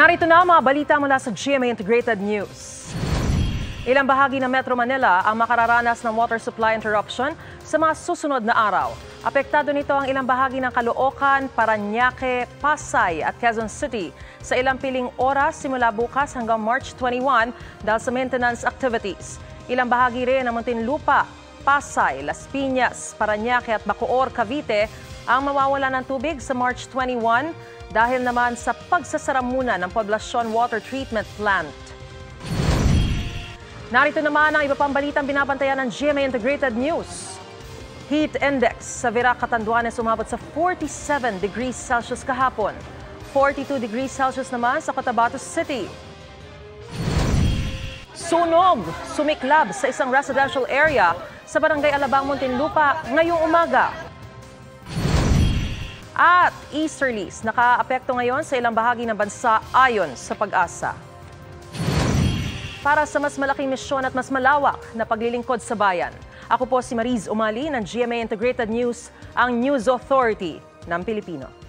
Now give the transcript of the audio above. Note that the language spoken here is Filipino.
Narito na ang mga balita mula sa GMA Integrated News. Ilang bahagi ng Metro Manila ang makararanas ng water supply interruption sa mga susunod na araw. Apektado nito ang ilang bahagi ng Caloocan, Parañaque, Pasay at Quezon City sa ilang piling oras simula bukas hanggang March 21 dahil sa maintenance activities. Ilang bahagi rin ng Muntinlupa, Pasay, Las Piñas, Parañaque at Bacoor, Cavite ang mawawala ng tubig sa March 21 dahil naman sa pagsasara muna ng Poblacion Water Treatment Plant. Narito naman ang iba pang balitang binabantayan ng GMA Integrated News. Heat index sa Virac, Catanduanes umabot sa 47 degrees Celsius kahapon. 42 degrees Celsius naman sa Cotabato City. Sunog, sumiklab sa isang residential area sa Barangay Alabang, Muntinlupa ngayong umaga. At easterlies nakaapekto ngayon sa ilang bahagi ng bansa ayon sa Pag-asa. Para sa mas malaking misyon at mas malawak na paglilingkod sa bayan, ako po si Mariz Umali ng GMA Integrated News, ang News Authority ng Pilipino.